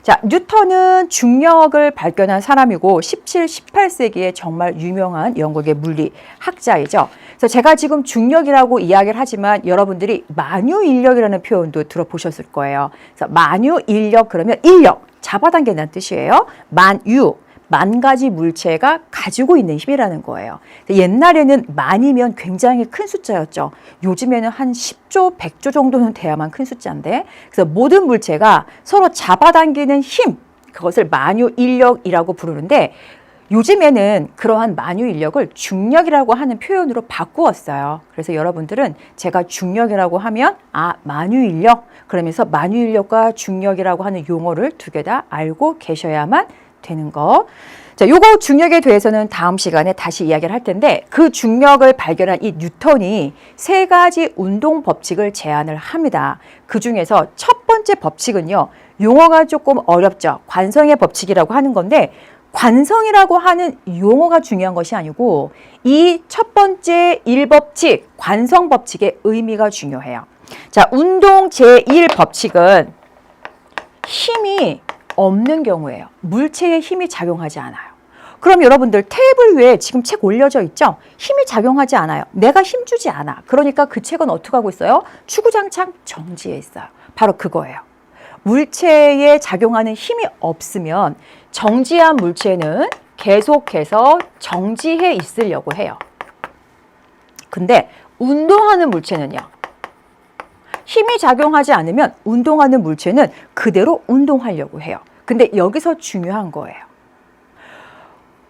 자, 뉴턴은 중력을 발견한 사람이고 17, 18세기에 정말 유명한 영국의 물리학자이죠. 그래서 제가 지금 중력이라고 이야기를 하지만 여러분들이 만유인력이라는 표현도 들어보셨을 거예요. 그래서 만유인력 그러면 인력, 잡아당긴다는 뜻이에요. 만유. 만 가지 물체가 가지고 있는 힘이라는 거예요. 옛날에는 만이면 굉장히 큰 숫자였죠. 요즘에는 한 10조, 100조 정도는 돼야만 큰 숫자인데, 그래서 모든 물체가 서로 잡아당기는 힘, 그것을 만유인력이라고 부르는데, 요즘에는 그러한 만유인력을 중력이라고 하는 표현으로 바꾸었어요. 그래서 여러분들은 제가 중력이라고 하면 만유인력, 그러면서 만유인력과 중력이라고 하는 용어를 두 개 다 알고 계셔야만 되는 거. 자, 요거 중력에 대해서는 다음 시간에 다시 이야기를 할 텐데, 그 중력을 발견한 이 뉴턴이 세 가지 운동 법칙을 제안을 합니다. 그 중에서 첫 번째 법칙은요, 용어가 조금 어렵죠. 관성의 법칙이라고 하는 건데, 관성이라고 하는 용어가 중요한 것이 아니고, 이 첫 번째 1법칙, 관성 법칙의 의미가 중요해요. 자, 운동 제1법칙은 힘이 없는 경우에요. 물체에 힘이 작용하지 않아요. 그럼 여러분들 테이블 위에 지금 책 올려져 있죠? 힘이 작용하지 않아요. 내가 힘주지 않아. 그러니까 그 책은 어떻게 하고 있어요? 주구장창 정지해 있어요. 바로 그거예요. 물체에 작용하는 힘이 없으면 정지한 물체는 계속해서 정지해 있으려고 해요. 근데 운동하는 물체는요. 힘이 작용하지 않으면 운동하는 물체는 그대로 운동하려고 해요. 근데 여기서 중요한 거예요.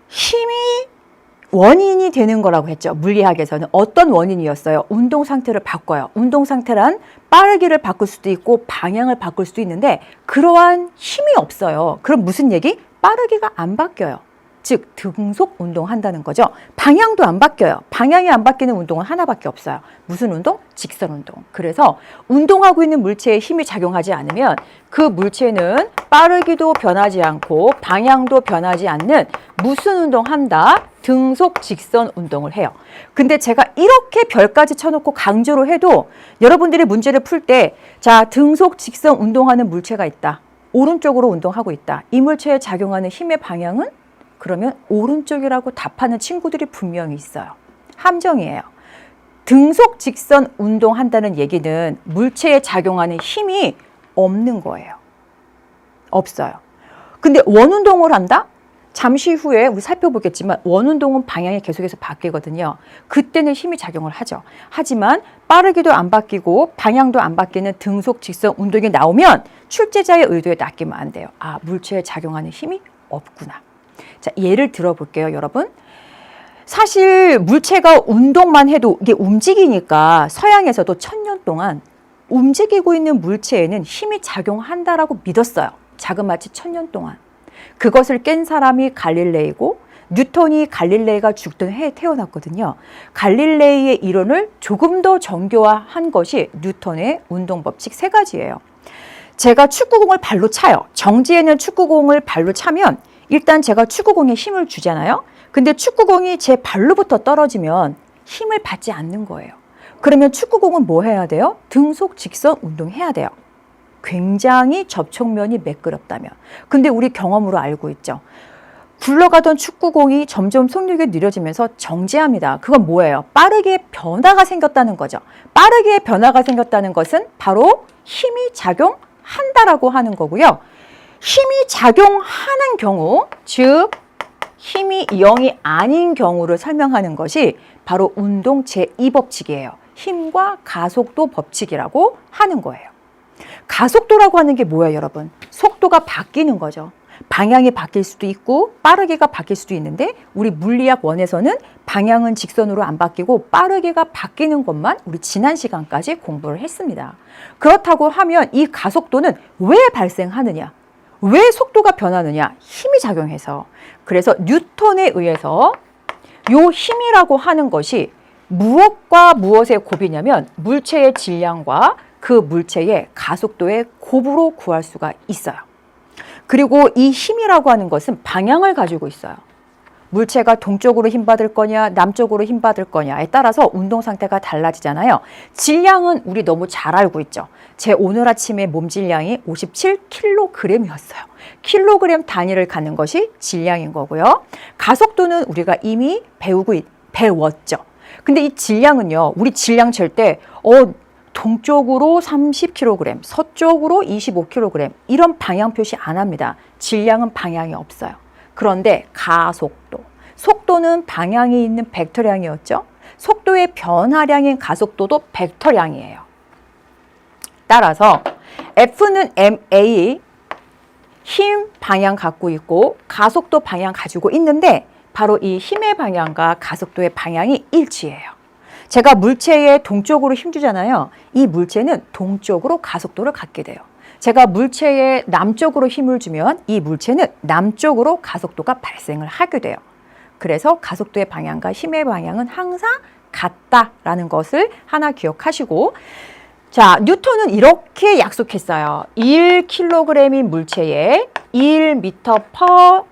힘이 원인이 되는 거라고 했죠. 물리학에서는 어떤 원인이었어요? 운동 상태를 바꿔요. 운동 상태란 빠르기를 바꿀 수도 있고 방향을 바꿀 수도 있는데 그러한 힘이 없어요. 그럼 무슨 얘기? 빠르기가 안 바뀌어요. 즉 등속 운동한다는 거죠. 방향도 안 바뀌어요. 방향이 안 바뀌는 운동은 하나밖에 없어요. 무슨 운동? 직선 운동. 그래서 운동하고 있는 물체에 힘이 작용하지 않으면 그 물체는 빠르기도 변하지 않고 방향도 변하지 않는 무슨 운동한다? 등속 직선 운동을 해요. 근데 제가 이렇게 별까지 쳐놓고 강조를 해도 여러분들이 문제를 풀 때 자, 등속 직선 운동하는 물체가 있다. 오른쪽으로 운동하고 있다. 이 물체에 작용하는 힘의 방향은 그러면 오른쪽이라고 답하는 친구들이 분명히 있어요. 함정이에요. 등속 직선 운동한다는 얘기는 물체에 작용하는 힘이 없는 거예요. 없어요. 근데 원운동을 한다? 잠시 후에 우리 살펴보겠지만 원운동은 방향이 계속해서 바뀌거든요. 그때는 힘이 작용을 하죠. 하지만 빠르기도 안 바뀌고 방향도 안 바뀌는 등속 직선 운동이 나오면 출제자의 의도에 낚이면 안 돼요. 아, 물체에 작용하는 힘이 없구나. 자, 예를 들어볼게요, 여러분. 사실 물체가 운동만 해도 이게 움직이니까 서양에서도 1000년 동안 움직이고 있는 물체에는 힘이 작용한다라고 믿었어요. 자그마치 1000년 동안. 그것을 깬 사람이 갈릴레이고 뉴턴이 갈릴레이가 죽던 해에 태어났거든요. 갈릴레이의 이론을 조금 더 정교화한 것이 뉴턴의 운동법칙 3가지예요. 제가 축구공을 발로 차요. 정지해 있는 축구공을 발로 차면 일단 제가 축구공에 힘을 주잖아요. 근데 축구공이 제 발로부터 떨어지면 힘을 받지 않는 거예요. 그러면 축구공은 뭐 해야 돼요? 등속 직선 운동해야 돼요. 굉장히 접촉면이 매끄럽다면. 근데 우리 경험으로 알고 있죠. 굴러가던 축구공이 점점 속력이 느려지면서 정지합니다. 그건 뭐예요? 빠르게 변화가 생겼다는 거죠. 빠르게 변화가 생겼다는 것은 바로 힘이 작용한다라고 하는 거고요. 힘이 작용하는 경우, 즉 힘이 0이 아닌 경우를 설명하는 것이 바로 운동 제2법칙이에요. 힘과 가속도 법칙이라고 하는 거예요. 가속도라고 하는 게 뭐예요, 여러분? 속도가 바뀌는 거죠. 방향이 바뀔 수도 있고 빠르기가 바뀔 수도 있는데 우리 물리학 원에서는 방향은 직선으로 안 바뀌고 빠르기가 바뀌는 것만 우리 지난 시간까지 공부를 했습니다. 그렇다고 하면 이 가속도는 왜 발생하느냐? 왜 속도가 변하느냐? 힘이 작용해서. 그래서 뉴턴에 의해서 요 힘이라고 하는 것이 무엇과 무엇의 곱이냐면 물체의 질량과 그 물체의 가속도의 곱으로 구할 수가 있어요. 그리고 이 힘이라고 하는 것은 방향을 가지고 있어요. 물체가 동쪽으로 힘받을 거냐 남쪽으로 힘받을 거냐에 따라서 운동 상태가 달라지잖아요. 질량은 우리 너무 잘 알고 있죠. 제 오늘 아침에 몸 질량이 57kg이었어요. 킬로그램 단위를 갖는 것이 질량인 거고요. 가속도는 우리가 이미 배웠죠. 근데 이 질량은요, 우리 질량 잴 때 동쪽으로 30kg, 서쪽으로 25kg 이런 방향 표시 안 합니다. 질량은 방향이 없어요. 그런데 가속도, 속도는 방향이 있는 벡터량이었죠. 속도의 변화량인 가속도도 벡터량이에요. 따라서 F는 ma, 힘 방향 갖고 있고 가속도 방향 가지고 있는데 바로 이 힘의 방향과 가속도의 방향이 일치해요. 제가 물체에 동쪽으로 힘 주잖아요. 이 물체는 동쪽으로 가속도를 갖게 돼요. 제가 물체에 남쪽으로 힘을 주면 이 물체는 남쪽으로 가속도가 발생을 하게 돼요. 그래서 가속도의 방향과 힘의 방향은 항상 같다라는 것을 하나 기억하시고, 자, 뉴턴은 이렇게 약속했어요. 1kg인 물체에 1m/s의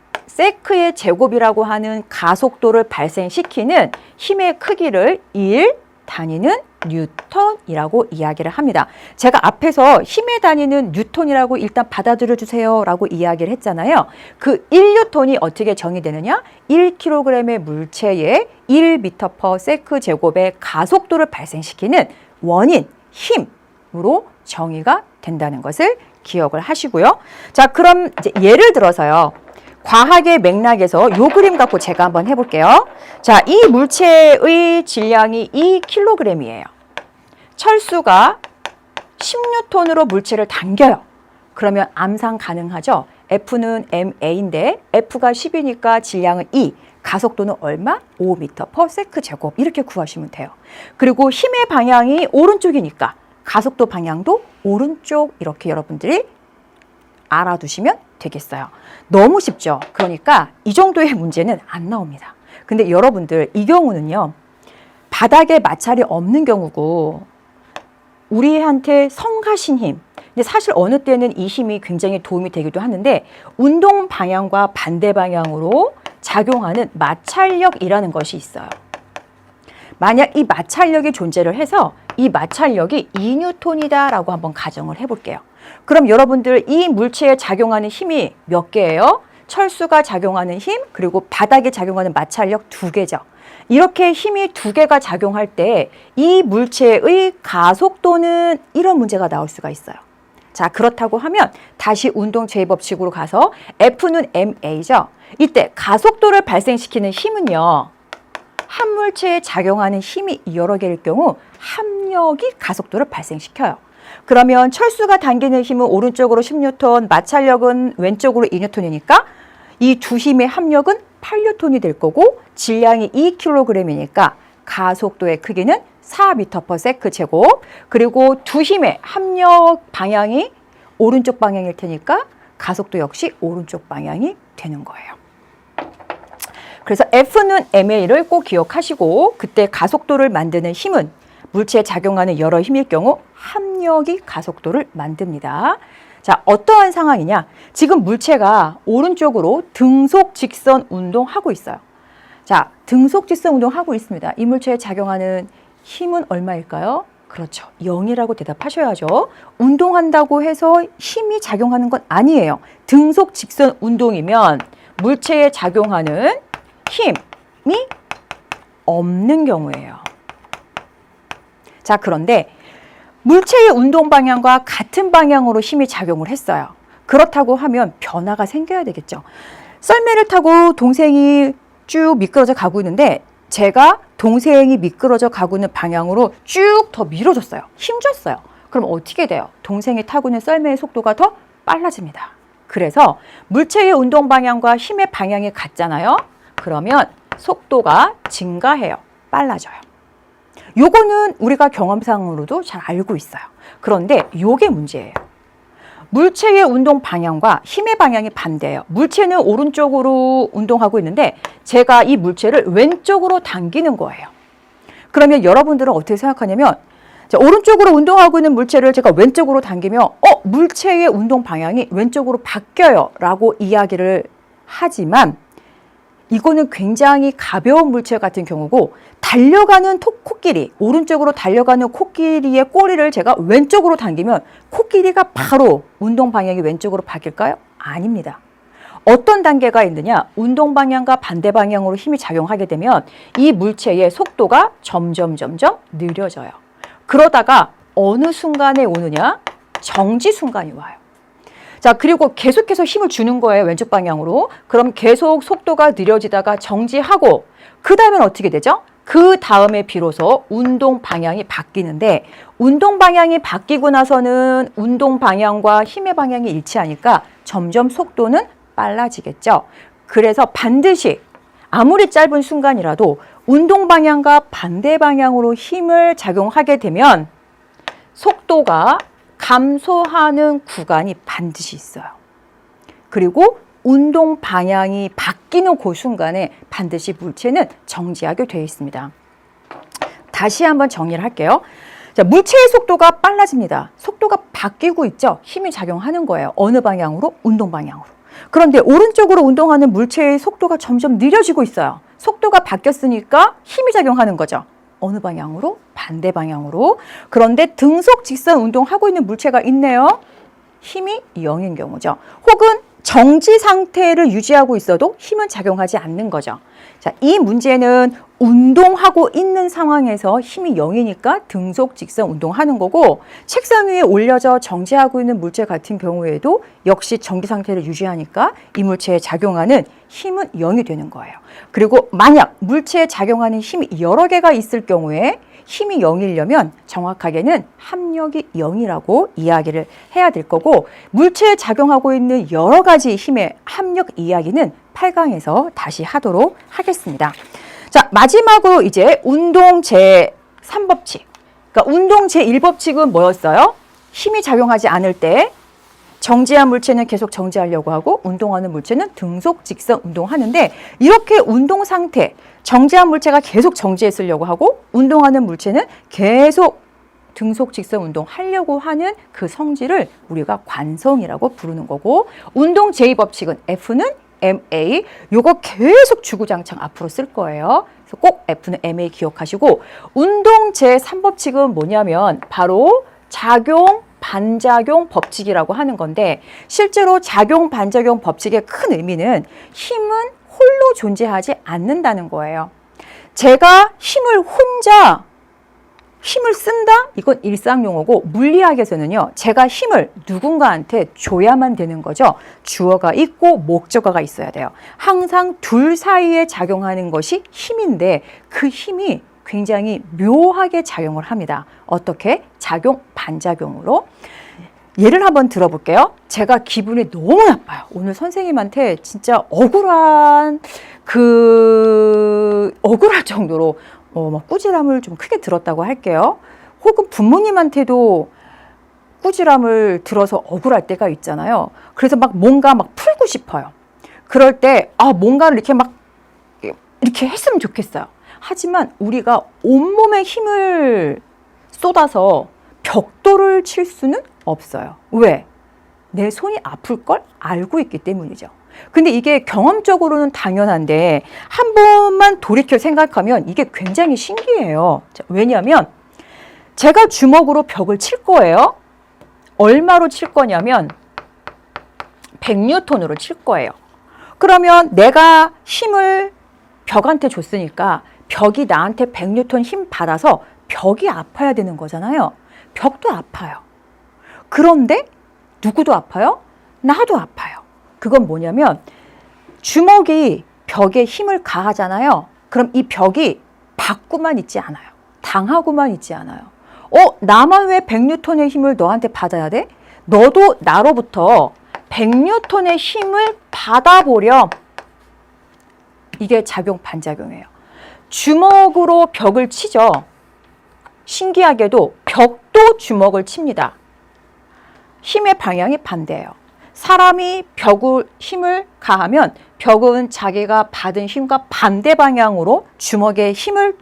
제곱이라고 하는 가속도를 발생시키는 힘의 크기를 1 단위는 뉴턴이라고 이야기를 합니다. 제가 앞에서 힘의 단위는 뉴턴이라고 일단 받아들여 주세요 라고 이야기를 했잖아요. 그 1뉴턴이 어떻게 정의되느냐? 1kg의 물체에 1m/s 제곱의 가속도를 발생시키는 원인, 힘으로 정의가 된다는 것을 기억을 하시고요. 자, 그럼 이제 예를 들어서요. 과학의 맥락에서 이 그림 갖고 제가 한번 해볼게요. 자, 이 물체의 질량이 2kg이에요. 철수가 10N으로 물체를 당겨요. 그러면 암산 가능하죠? F는 ma인데 F가 10이니까 질량은 2, 가속도는 얼마? 5m/s 제곱 이렇게 구하시면 돼요. 그리고 힘의 방향이 오른쪽이니까 가속도 방향도 오른쪽 이렇게 여러분들이 알아두시면 되겠어요. 너무 쉽죠? 그러니까 이 정도의 문제는 안 나옵니다. 근데 여러분들 이 경우는요. 바닥에 마찰이 없는 경우고 우리한테 성가신 힘, 근데 사실 어느 때는 이 힘이 굉장히 도움이 되기도 하는데 운동 방향과 반대 방향으로 작용하는 마찰력이라는 것이 있어요. 만약 이 마찰력이 존재를 해서 이 마찰력이 2N이다라고 한번 가정을 해볼게요. 그럼 여러분들 이 물체에 작용하는 힘이 몇 개예요? 철수가 작용하는 힘, 그리고 바닥에 작용하는 마찰력 2개죠. 이렇게 힘이 2개가 작용할 때 이 물체의 가속도는 이런 문제가 나올 수가 있어요. 자, 그렇다고 하면 다시 운동 제2법칙으로 가서 F는 ma죠. 이때 가속도를 발생시키는 힘은요. 한 물체에 작용하는 힘이 여러 개일 경우 합력이 가속도를 발생시켜요. 그러면 철수가 당기는 힘은 오른쪽으로 10N, 마찰력은 왼쪽으로 2N이니까 이 두 힘의 합력은 8N이 될 거고 질량이 2kg이니까 가속도의 크기는 4m/s 제곱, 그리고 두 힘의 합력 방향이 오른쪽 방향일 테니까 가속도 역시 오른쪽 방향이 되는 거예요. 그래서 F는 ma를 꼭 기억하시고 그때 가속도를 만드는 힘은 물체에 작용하는 여러 힘일 경우 합력이 가속도를 만듭니다. 자, 어떠한 상황이냐? 지금 물체가 오른쪽으로 등속 직선 운동하고 있어요. 자, 등속 직선 운동하고 있습니다. 이 물체에 작용하는 힘은 얼마일까요? 그렇죠. 0이라고 대답하셔야죠. 운동한다고 해서 힘이 작용하는 건 아니에요. 등속 직선 운동이면 물체에 작용하는 힘이 없는 경우예요. 자, 그런데 물체의 운동 방향과 같은 방향으로 힘이 작용을 했어요. 그렇다고 하면 변화가 생겨야 되겠죠. 썰매를 타고 동생이 쭉 미끄러져 가고 있는데 제가 동생이 미끄러져 가고 있는 방향으로 쭉 더 밀어줬어요. 힘줬어요. 그럼 어떻게 돼요? 동생이 타고 있는 썰매의 속도가 더 빨라집니다. 그래서 물체의 운동 방향과 힘의 방향이 같잖아요. 그러면 속도가 증가해요. 빨라져요. 요거는 우리가 경험상으로도 잘 알고 있어요. 그런데 요게 문제예요. 물체의 운동 방향과 힘의 방향이 반대예요. 물체는 오른쪽으로 운동하고 있는데 제가 이 물체를 왼쪽으로 당기는 거예요. 그러면 여러분들은 어떻게 생각하냐면 자, 오른쪽으로 운동하고 있는 물체를 제가 왼쪽으로 당기면 물체의 운동 방향이 왼쪽으로 바뀌어요 라고 이야기를 하지만 이거는 굉장히 가벼운 물체 같은 경우고 달려가는 코끼리, 오른쪽으로 달려가는 코끼리의 꼬리를 제가 왼쪽으로 당기면 코끼리가 바로 운동 방향이 왼쪽으로 바뀔까요? 아닙니다. 어떤 단계가 있느냐? 운동 방향과 반대 방향으로 힘이 작용하게 되면 이 물체의 속도가 점점 느려져요. 그러다가 어느 순간에 오느냐? 정지 순간이 와요. 자, 그리고 계속해서 힘을 주는 거예요. 왼쪽 방향으로. 그럼 계속 속도가 느려지다가 정지하고 그 다음엔 어떻게 되죠? 그 다음에 비로소 운동 방향이 바뀌는데 운동 방향이 바뀌고 나서는 운동 방향과 힘의 방향이 일치하니까 점점 속도는 빨라지겠죠. 그래서 반드시 아무리 짧은 순간이라도 운동 방향과 반대 방향으로 힘을 작용하게 되면 속도가 감소하는 구간이 반드시 있어요. 그리고 운동 방향이 바뀌는 그 순간에 반드시 물체는 정지하게 되어 있습니다. 다시 한번 정리를 할게요. 자, 물체의 속도가 빨라집니다. 속도가 바뀌고 있죠. 힘이 작용하는 거예요. 어느 방향으로? 운동 방향으로. 그런데 오른쪽으로 운동하는 물체의 속도가 점점 느려지고 있어요. 속도가 바뀌었으니까 힘이 작용하는 거죠. 어느 방향으로? 반대 방향으로. 그런데 등속 직선 운동하고 있는 물체가 있네요. 힘이 0인 경우죠. 혹은 정지 상태를 유지하고 있어도 힘은 작용하지 않는 거죠. 자, 이 문제는 운동하고 있는 상황에서 힘이 0이니까 등속 직선 운동하는 거고 책상 위에 올려져 정지하고 있는 물체 같은 경우에도 역시 정지 상태를 유지하니까 이 물체에 작용하는 힘은 0이 되는 거예요. 그리고 만약 물체에 작용하는 힘이 여러 개가 있을 경우에 힘이 0이려면 정확하게는 합력이 0이라고 이야기를 해야 될 거고 물체에 작용하고 있는 여러 가지 힘의 합력 이야기는 8강에서 다시 하도록 하겠습니다. 자, 마지막으로 이제 운동 제3법칙. 그러니까 운동 제1법칙은 뭐였어요? 힘이 작용하지 않을 때 정지한 물체는 계속 정지하려고 하고 운동하는 물체는 등속 직선 운동하는데 이렇게 운동 상태, 정지한 물체가 계속 정지했으려고 하고 운동하는 물체는 계속 등속 직선 운동하려고 하는 그 성질을 우리가 관성이라고 부르는 거고 운동 제2법칙은 F는 MA, 요거 계속 주구장창 앞으로 쓸 거예요. 그래서 꼭 F는 MA 기억하시고 운동 제3법칙은 뭐냐면 바로 작용, 반작용 법칙이라고 하는 건데 실제로 작용, 반작용 법칙의 큰 의미는 힘은 홀로 존재하지 않는다는 거예요. 제가 힘을 쓴다? 이건 일상용어고 물리학에서는요. 제가 힘을 누군가한테 줘야만 되는 거죠. 주어가 있고 목적어가 있어야 돼요. 항상 둘 사이에 작용하는 것이 힘인데 그 힘이 굉장히 묘하게 작용을 합니다. 어떻게? 작용, 반작용으로. 예를 한번 들어볼게요. 제가 기분이 너무 나빠요. 오늘 선생님한테 진짜 억울할 정도로 막 꾸지람을 좀 크게 들었다고 할게요. 혹은 부모님한테도 꾸지람을 들어서 억울할 때가 있잖아요. 그래서 뭔가 풀고 싶어요. 그럴 때 뭔가를 이렇게 했으면 좋겠어요. 하지만 우리가 온몸에 힘을 쏟아서 벽돌을 칠 수는 없어요. 왜? 내 손이 아플 걸 알고 있기 때문이죠. 근데 이게 경험적으로는 당연한데 한 번만 돌이켜 생각하면 이게 굉장히 신기해요. 왜냐하면 제가 주먹으로 벽을 칠 거예요. 얼마로 칠 거냐면 100뉴턴으로 칠 거예요. 그러면 내가 힘을 벽한테 줬으니까 벽이 나한테 100뉴턴 힘 받아서 벽이 아파야 되는 거잖아요. 벽도 아파요. 그런데 누구도 아파요? 나도 아파요. 그건 뭐냐면 주먹이 벽에 힘을 가하잖아요. 그럼 이 벽이 받고만 있지 않아요. 당하고만 있지 않아요. 나만 왜 100뉴턴의 힘을 너한테 받아야 돼? 너도 나로부터 100뉴턴의 힘을 받아보렴. 이게 작용 반작용이에요. 주먹으로 벽을 치죠. 신기하게도 벽도 주먹을 칩니다. 힘의 방향이 반대예요. 사람이 힘을 가하면 벽은 자기가 받은 힘과 반대 방향으로 주먹에 힘을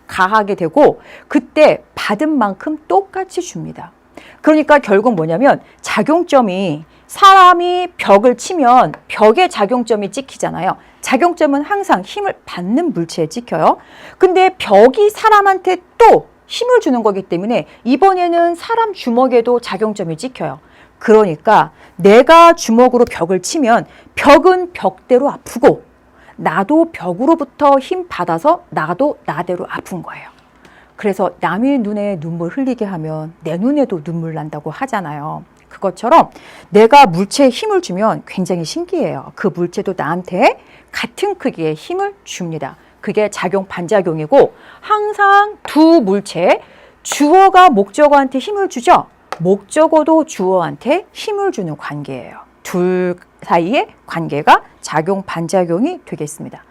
가하게 되고 그때 받은 만큼 똑같이 줍니다. 그러니까 결국 뭐냐면 작용점이 사람이 벽을 치면 벽에 작용점이 찍히잖아요. 작용점은 항상 힘을 받는 물체에 찍혀요. 근데 벽이 사람한테 또 힘을 주는 거기 때문에 이번에는 사람 주먹에도 작용점이 찍혀요. 그러니까 내가 주먹으로 벽을 치면 벽은 벽대로 아프고 나도 벽으로부터 힘 받아서 나도 나대로 아픈 거예요. 그래서 남의 눈에 눈물 흘리게 하면 내 눈에도 눈물 난다고 하잖아요. 그것처럼 내가 물체에 힘을 주면 굉장히 신기해요. 그 물체도 나한테 같은 크기의 힘을 줍니다. 그게 작용 반작용이고 항상 두 물체, 주어가 목적어한테 힘을 주죠. 목적어도 주어한테 힘을 주는 관계예요. 둘 사이의 관계가 작용 반작용이 되겠습니다.